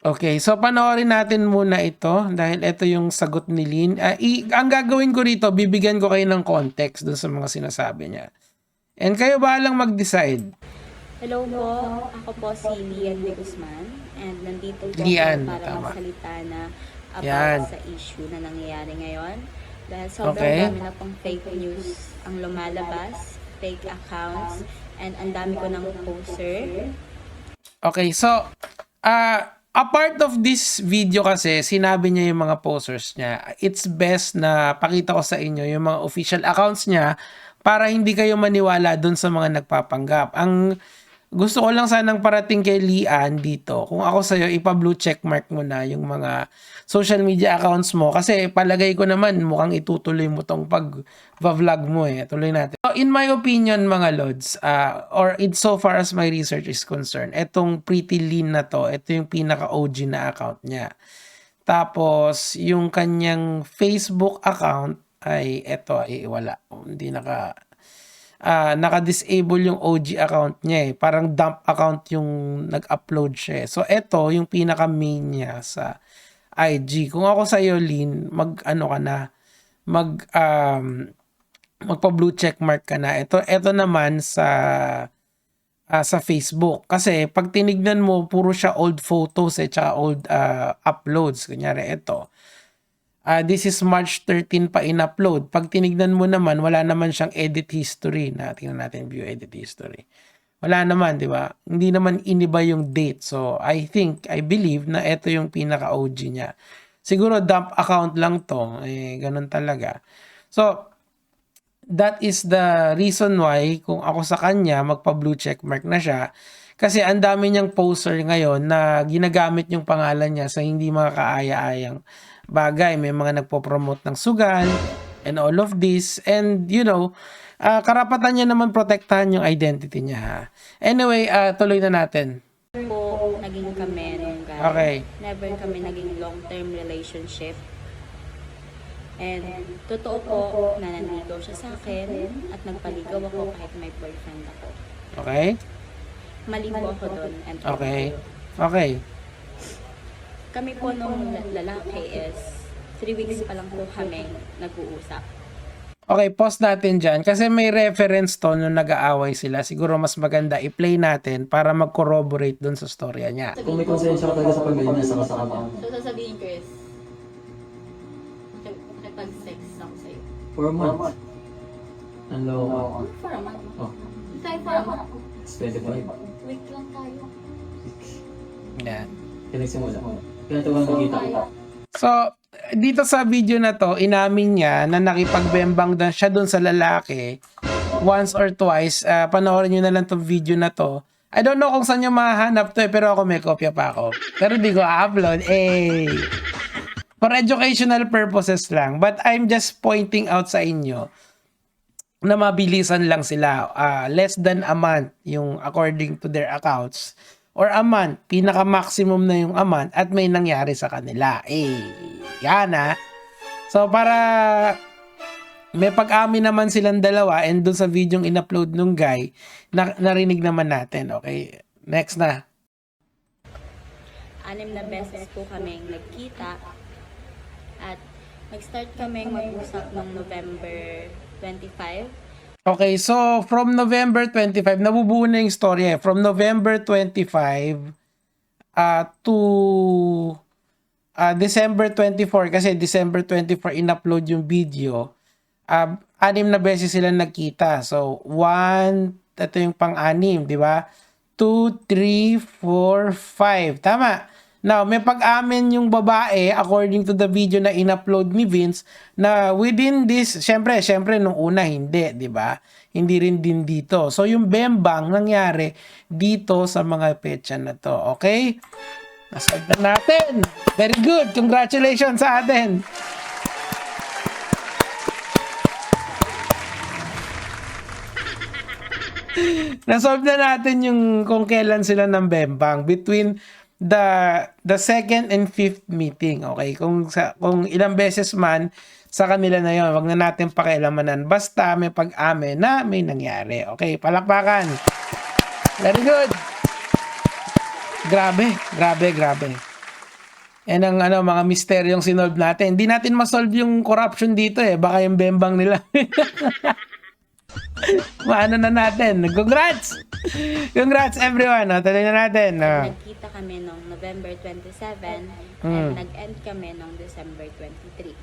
Okay, so panoorin natin muna ito dahil ito yung sagot ni Lynn. Ang gagawin ko rito, bibigyan ko kayo ng context dun sa mga sinasabi niya. And kayo bahalang mag-decide. Hello po, ako po si Lian de Guzman and nandito po Lian, ako para tama. magsalita na about Yan. sa issue na nangyayari ngayon. Dahil sobrang Okay. dami na pong fake news ang lumalabas, fake accounts, and ang dami ko ng poster. Okay, so a part of this video kasi sinabi niya yung mga posters niya. It's best na pakita ko sa inyo yung mga official accounts niya para hindi kayo maniwala dun sa mga nagpapanggap. Ang gusto ko lang sanang parating kay Lian dito, kung ako sa'yo, ipa-blue checkmark mo na yung mga social media accounts mo kasi palagay ko naman mukhang itutuloy mo tong pag-vlog mo eh. Tuloy natin. So, in my opinion mga lods, or in so far as my research is concerned, etong Pretty Lynn na to, ito yung pinaka-OG na account niya. Tapos, yung kanyang Facebook account ay eto ay wala. Hindi naka-disable yung OG account niya eh. Parang dump account yung nag-upload siya eh. So, eto yung pinaka-main niya sa IG. Kung ako sa iyo, Lynn, magpa-blue check mark ka na. Ito naman sa Facebook. Kasi pag tinignan mo, puro siya old photos eh, tsaka old uploads. Kunyari, ito. This is March 13 pa in-upload. Pag tinignan mo naman, wala naman siyang edit history. Tingnan natin view edit history. Wala naman, di ba? Hindi naman iniba yung date. So, I believe na ito yung pinaka-OG niya. Siguro dump account lang to. Ganun talaga. So, that is the reason why kung ako sa kanya, magpa-blue check mark na siya. Kasi ang dami niyang poster ngayon na ginagamit yung pangalan niya sa hindi mga kaaya-ayang bagay. May mga nagpo-promote ng sugal and all of this. And karapatan niya naman protektahan yung identity niya. Ha? Anyway, tuloy na natin. Po, naging kami nung guy. Okay. Never kami naging long-term relationship. And totoo po na nanligaw siya sa akin at nagpaligaw ako kahit may boyfriend ako. Okay? Mali po ako doon. And Okay. Okay. kami po nung lalaki is 3 weeks pa lang po kami nag-uusap. Okay, pause natin dyan kasi may reference to nung nag-aaway sila. Siguro mas maganda i-play natin para mag-corroborate dun sa storya niya. Kung may konsensya ka talaga sa pag-ganyan sa kasama, So sasabihin ko is, nakipag-sex ako sa'yo. for a month. Ang loko. For a month. Oh, Tayo for a month. it's 25. Week lang tayo. Yan. Kaya nagsimula. Kaya ito ang nakita ko. So, dito sa video na to, inamin niya na nakipagbembang na siya dun sa lalaki once or twice. Panoorin nyo na lang tong video na to. I don't know kung saan nyo mahanap to pero ako may kopya pa ako. Pero di ko upload. For educational purposes lang. But I'm just pointing out sa inyo na mabilisan lang sila. Less than a month yung according to their accounts. Or a month, pinaka-maximum na yung a month at may nangyari sa kanila. Yan ha. So para may pag-amin naman silang dalawa and dun sa video yung in-upload nung guy, narinig naman natin. Okay, next na. 6 na beses po kaming nagkita at nag-start kaming mag-usap noong November 25. Okay, so from November 25, nabubuo na yung story eh. From November 25 to December 24, kasi December 24 in-upload yung video, 6 na beses sila nagkita. So, 1, ito yung pang-6, di ba? 2, 3, 4, 5. Tama. Now, may pag-amin yung babae according to the video na in-upload ni Vince na within this, syempre nung una hindi, di ba? Hindi rin din dito. So, yung bembang nangyari dito sa mga petsa na to. Okay? Nasolve na natin. Very good. Congratulations sa atin. Nasolve na natin yung kung kailan sila ng bembang between the second and fifth meeting. Okay, kung ilang beses man sa kanila na yon, wag na natin pakialamanan, basta may pag-amin na may nangyari. Okay, palakpakan. Very good. Grabe. Yan ang ano, mga misteryong sinolve natin. Hindi natin masolve yung corruption dito eh. Baka yung bembang nila. Maano na natin. Congrats! Congrats everyone. O, tuloy na natin. Nagkita kami noong November 27 and nag-end kami noong December 23.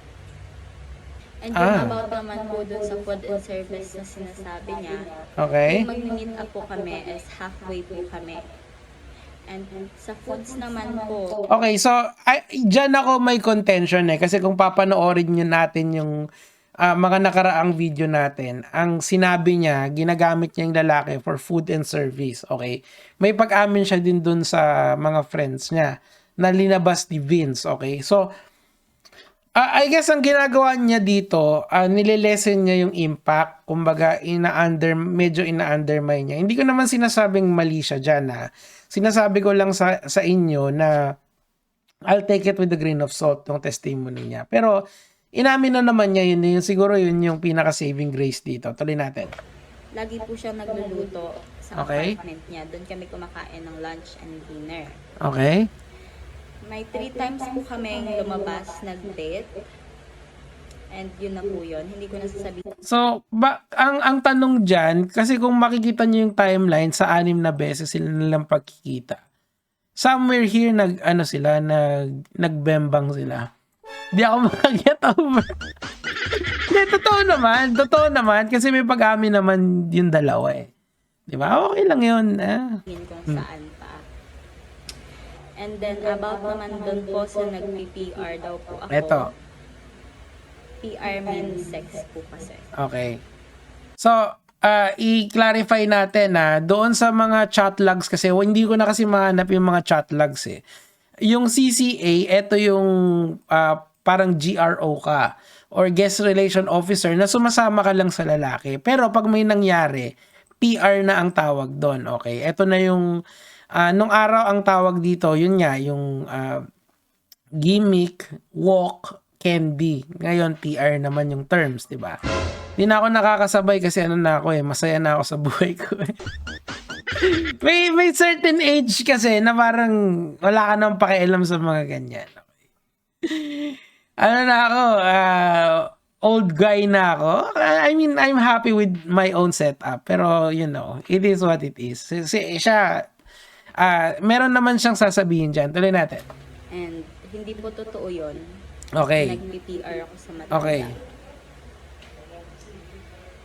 And yung about naman po dun sa food and service na sinasabi niya, Okay. yung mag-meet up po kami is halfway po kami. And sa foods naman po, Okay, so dyan ako may contention eh. Kasi kung papanoorin nyo natin yung mga nakaraang video natin, ang sinabi niya, ginagamit niya yung lalaki for food and service. Okay? May pag-amin siya din dun sa mga friends niya na linabas ni Vince. Okay? So, I guess ang ginagawa niya dito, nililesen niya yung impact. Kumbaga, medyo ina-undermine niya. Hindi ko naman sinasabing mali siya dyan. Sinasabi ko lang sa inyo na I'll take it with a grain of salt yung testimony niya. Pero, inamin na naman niya yun. Siguro yun yung pinaka-saving grace dito. Tuloy natin. lagi po siya nagluluto sa Okay. apartment niya. Doon kami kumakain ng lunch and dinner. Okay? May 3 times po kami lumabas, nag-date. And yun na po yun. Hindi ko nasasabihin. So, ang tanong dyan, kasi kung makikita nyo yung timeline, sa 6 na beses sila nilang pagkikita. Somewhere here, nagbembang sila. Di ako makaget over. Hindi, totoo naman, kasi may pag-amin naman yung dalawa eh. Di ba? Okay lang yun. Kung saan pa. And then, about naman doon po sa nag-PR daw po ako. Eto. PR means sex po kasi. Okay. So, i-clarify natin na doon sa mga chat logs kasi hindi ko na kasi mahanap yung mga chat logs eh. Yung CCA, ito yung parang GRO ka or guest relation officer na sumasama ka lang sa lalaki. Pero pag may nangyari, PR na ang tawag doon. Okay. Ito na yung nung araw ang tawag dito, yun nga, yung gimmick, walk, candy. Ngayon, PR naman yung terms, di ba? Hindi na ako nakakasabay kasi masaya na ako sa buhay ko. may certain age kasi na parang wala ka nang pakialam sa mga ganyan. Old guy na ako. I mean, I'm happy with my own setup. Pero, it is what it is. Siya, meron naman siyang sasabihin dyan. Tuloy natin. And hindi po totoo yun. Okay. Nag-PR ako sa matanda. Okay.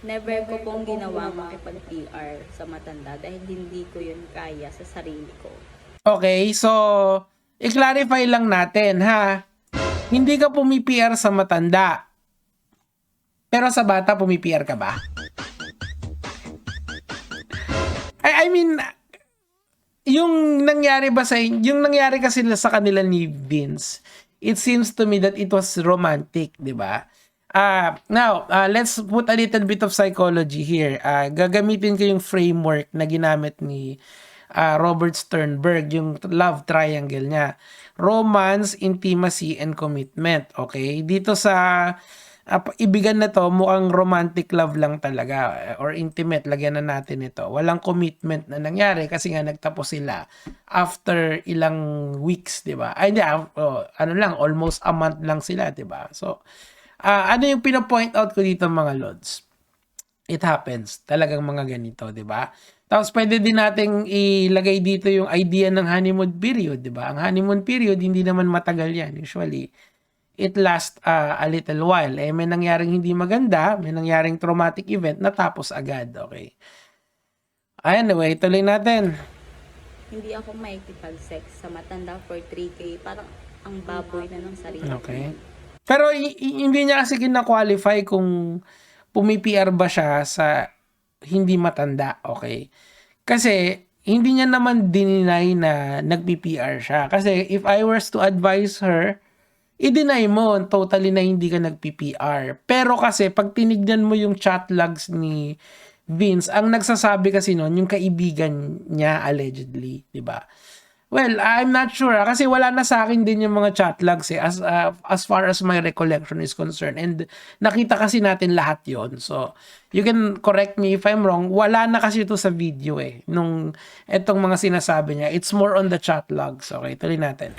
Never ko pong ginawa makipag-PR sa matanda dahil hindi ko yun kaya sa sarili ko. Okay, so i-clarify lang natin ha. Hindi ka pumi-PR sa matanda. Pero sa bata pumi-PR ka ba? I mean, yung nangyari kasi sa kanila ni Vince, it seems to me that it was romantic, di ba? Now, let's put a little bit of psychology here. Gagamitin ko yung framework na ginamit ni Robert Sternberg, yung love triangle niya. Romance, intimacy, and commitment. Okay? Dito sa ibigan na to, mukhang romantic love lang talaga or intimate, lagyan na natin ito. Walang commitment na nangyari kasi nga nagtapos sila after ilang weeks, di ba? Ay, hindi, almost a month lang sila, di ba? So, ano yung pinapoint out ko dito mga lods? It happens. Talagang mga ganito, di ba? Tapos pwede din nating ilagay dito yung idea ng honeymoon period, di ba? Ang honeymoon period, hindi naman matagal yan. Usually, it lasts a little while. May nangyaring hindi maganda, may nangyaring traumatic event, natapos agad. Okay. Anyway, tuloy natin. Hindi ako makikipag-sex sa matanda for 3K. Parang ang baboy na ng sarili. Okay. Pero hindi niya kasi kina-qualify kung pumi-PR ba siya sa hindi matanda. Okay. Kasi hindi niya naman dininay na nag-PR siya. Kasi if I was to advise her, i-deny mo totally na hindi ka nag-PPR. Pero kasi pag tinignan mo yung chat logs ni Vince, ang nagsasabi kasi noon yung kaibigan niya allegedly, 'di ba? Well, I'm not sure kasi wala na sa akin din yung mga chat logs as far as my recollection is concerned. And nakita kasi natin lahat 'yon. So, you can correct me if I'm wrong. Wala na kasi ito sa video nung etong mga sinasabi niya. It's more on the chat logs. Okay, tuloy natin.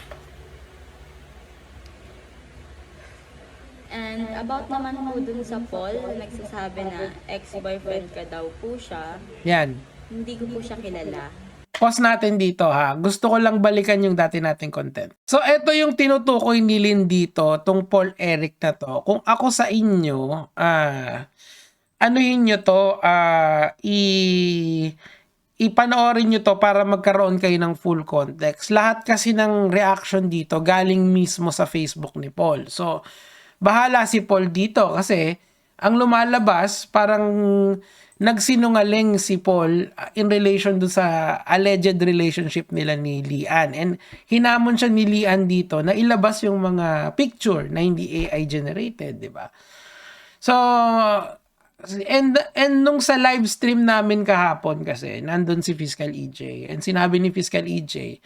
And about naman po dun sa Paul, nagsasabi na ex-boyfriend ka daw po siya. Yan. Hindi ko po siya kilala. Pause natin dito ha. Gusto ko lang balikan yung dati nating content. So, eto yung tinutukoy ni Lynn dito, tong Paul Eric na to. Kung ako sa inyo, ano yun nyo to, ipanoorin nyo to para magkaroon kayo ng full context. Lahat kasi ng reaction dito galing mismo sa Facebook ni Paul. So, bahala si Paul dito kasi ang lumalabas parang nagsinungaling si Paul in relation do sa alleged relationship nila ni Lian. And hinamon siya ni Lian dito na ilabas yung mga picture na hindi AI generated, di ba? So, and nung sa live stream namin kahapon kasi, nandun si Fiscal EJ. And sinabi ni Fiscal EJ,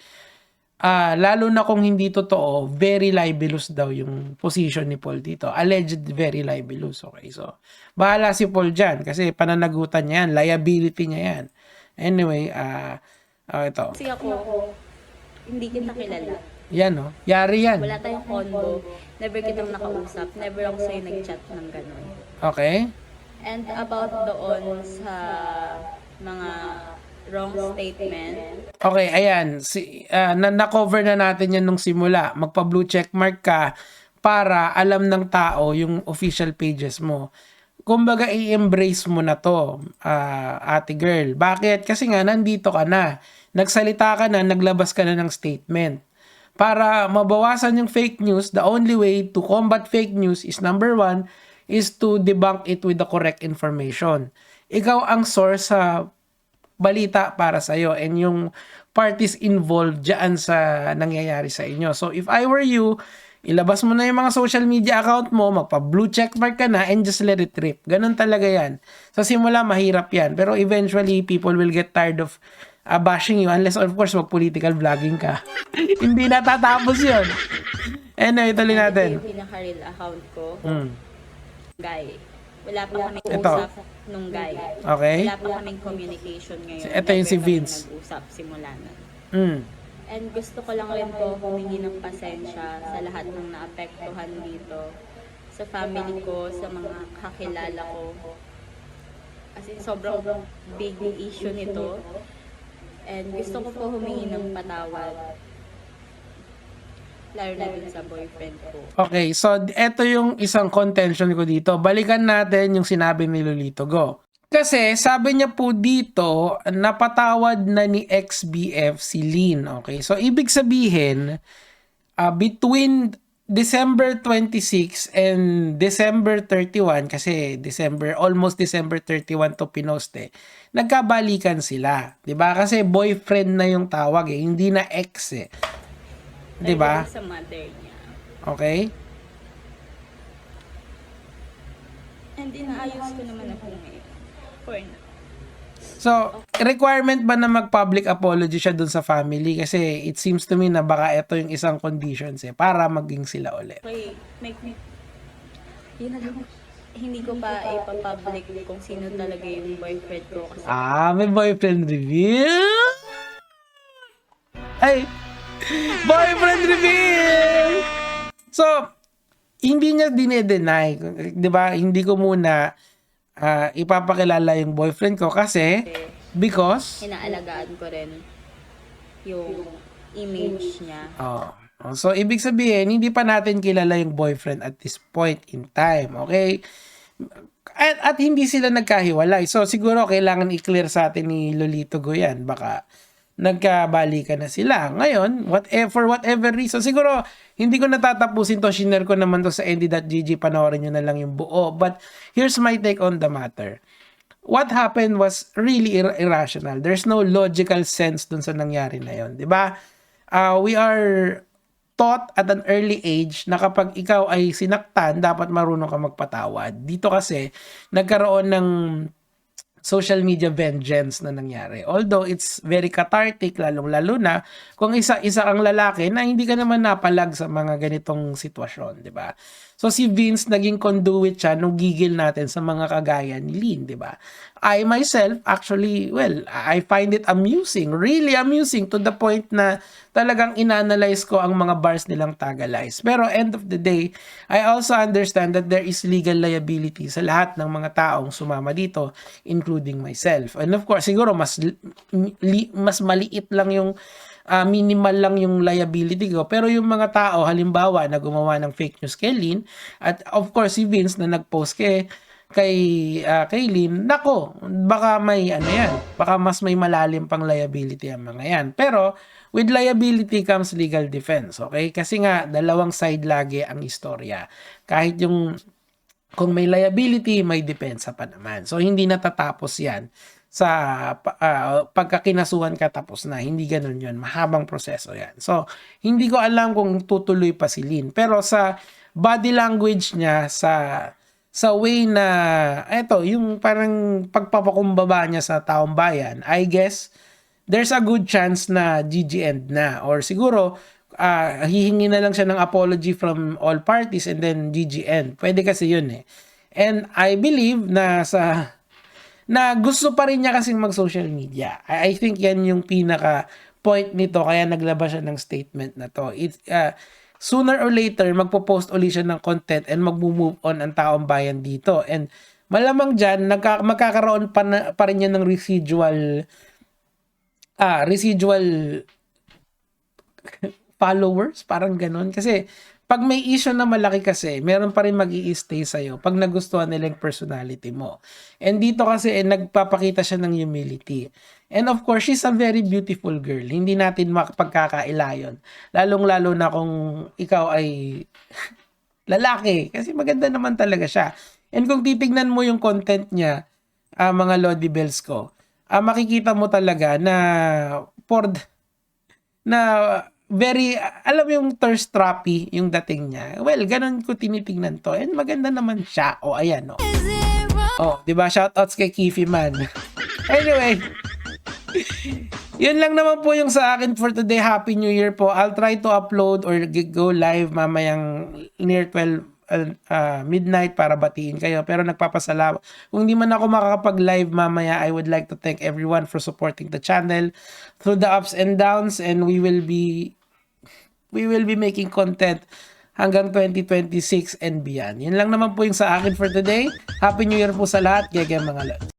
lalo na kung hindi totoo, very libelous daw yung position ni Paul dito. Alleged very libelous. Okay, so bahala si Paul dyan kasi pananagutan niya yan, liability niya yan. Anyway, ito. Kasi ako, hindi kita kilala. Yan, no? Yari yan. Wala tayong convo. Never kitang nakausap. Never ako sa'yo nag-chat ng ganun. Okay? And about doon sa mga wrong statement, Okay, ayan. Na-cover na natin yan nung simula. Magpa-blue check mark ka para alam ng tao yung official pages mo. Kumbaga, i-embrace mo na to, ate girl. Bakit? Kasi nga, nandito ka na. Nagsalita ka na, naglabas ka na ng statement. Para mabawasan yung fake news, the only way to combat fake news is number 1, is to debunk it with the correct information. Ikaw ang source sa balita para sa'yo and yung parties involved dyan sa nangyayari sa inyo. So, if I were you, ilabas mo na yung mga social media account mo, magpa-blue check mark ka na, and just let it rip. Ganun talaga yan. Sa simula, mahirap yan. Pero eventually, people will get tired of bashing you unless, of course, mag-political vlogging ka. Hindi natatapos yun. Anyway, tuloy natin. ito yung pinaka-real account ko, guy. Wala pa kaming Ito. usap nung guy. Okay? Wala pa kaming communication ngayon. Ito yung si Never kami Vince. nag-usap simula na. Mm. And gusto ko lang rin po humingi ng pasensya sa lahat ng naapektuhan dito. Sa family ko, sa mga kakilala ko. As in, sobrang big issue nito. And gusto ko po humingi ng patawad. Lalo na din sa boyfriend ko. Okay, so eto yung isang contention ko dito. Balikan natin yung sinabi ni Lolito Go. Kasi sabi niya po dito, napatawad na ni XBF si Lynn. Okay, so ibig sabihin, between December 26 and December 31, kasi almost December 31 to pinoste, nagkabalikan sila. 'Di ba? Kasi boyfriend na yung tawag eh, hindi na ex eh. 'Di ba? Sa mother niya. Okay? And inaayos ko naman ako ngayon. For now. So, requirement ba na mag-public apology siya dun sa family? Kasi it seems to me na baka ito yung isang conditions eh, para maging sila ulit. Okay, yun na lang. Hindi ko pa ipapublic kung sino talaga yung boyfriend ko. Kasi May boyfriend reveal? Ay! Boyfriend reveal! So, hindi niya dinedeny. Diba? Hindi ko muna ipapakilala yung boyfriend ko kasi because inaalagaan ko rin yung image niya. So, ibig sabihin, hindi pa natin kilala yung boyfriend at this point in time. Okay? At hindi sila nagkahiwalay. So, siguro kailangan i-clear sa atin ni Lolito Go yan. Baka nagkabalikan na sila. Ngayon, for whatever reason, siguro hindi ko natatapusin to. Shiner ko naman to sa nd.gg. Panoorin nyo na lang yung buo. But here's my take on the matter. What happened was really irrational. There's no logical sense dun sa nangyari na yun. Diba? We are taught at an early age na kapag ikaw ay sinaktan, dapat marunong ka magpatawad. Dito kasi, nagkaroon ng social media vengeance na nangyari. Although it's very cathartic, lalong-lalo na kung isa kang lalaki na hindi ka naman napalag sa mga ganitong sitwasyon, di ba? So si Vince naging conduit siya nung gigil natin sa mga kagaya ni Lynn, di ba? I myself actually, well, I find it amusing, really amusing to the point na talagang inanalyze ko ang mga bars nilang Tagalize. Pero end of the day, I also understand that there is legal liability sa lahat ng mga taong sumama dito, including myself. And of course, siguro mas maliit lang yung minimal lang yung liability ko. Pero yung mga tao, halimbawa, na gumawa ng fake news kay Lynn, at of course, si Vince na nag-post kay Lynn, nako, baka may ano yan, baka mas may malalim pang liability ang mga yan. Pero, with liability comes legal defense, okay? Kasi nga, dalawang side lagi ang istorya. Kahit kung may liability, may depensa pa naman. So, hindi natatapos yan sa pagkakinasuhan ka tapos na. Hindi ganun yun. Mahabang proseso yan. So, hindi ko alam kung tutuloy pa si Lynn. Pero sa body language niya, sa way na, eto, yung parang pagpapakumbaba niya sa taong bayan, I guess, there's a good chance na GG end na. Or siguro, hihingi na lang siya ng apology from all parties and then GG end. Pwede kasi yun eh. And I believe na gusto pa rin niya kasing mag-social media. I think yan yung pinaka point nito kaya naglabas siya ng statement na to. Sooner or later, magpo-post ulit siya ng content and mag-move on ang taong bayan dito. And malamang dyan, magkakaroon pa rin yan ng residual followers, parang ganun. Kasi pag may issue na malaki kasi, meron pa rin mag-i-stay sa'yo pag nagustuhan nila yung personality mo. And dito kasi, nagpapakita siya ng humility. And of course, she's a very beautiful girl. Hindi natin makapagkakaila yun. Lalong-lalo na kung ikaw ay lalaki. Kasi maganda naman talaga siya. And kung titignan mo yung content niya, mga Lodi Bells ko, makikita mo talaga na very, alam mo yung thirst trappy yung dating niya. Well, ganun ko tinitingnan to. And maganda naman siya. O, ayan, o. Oh, diba? Shoutouts kay Kifi Man. Anyway, yun lang naman po yung sa akin for today. Happy New Year po. I'll try to upload or go live mamayang near 12 midnight para batiin kayo. Pero nagpapasalamat. Kung di man ako makakapag-live mamaya, I would like to thank everyone for supporting the channel through the ups and downs, and we will be making content hanggang 2026 and beyond. Yun lang naman po yung sa akin for today. Happy New Year po sa lahat. Gege mga lods.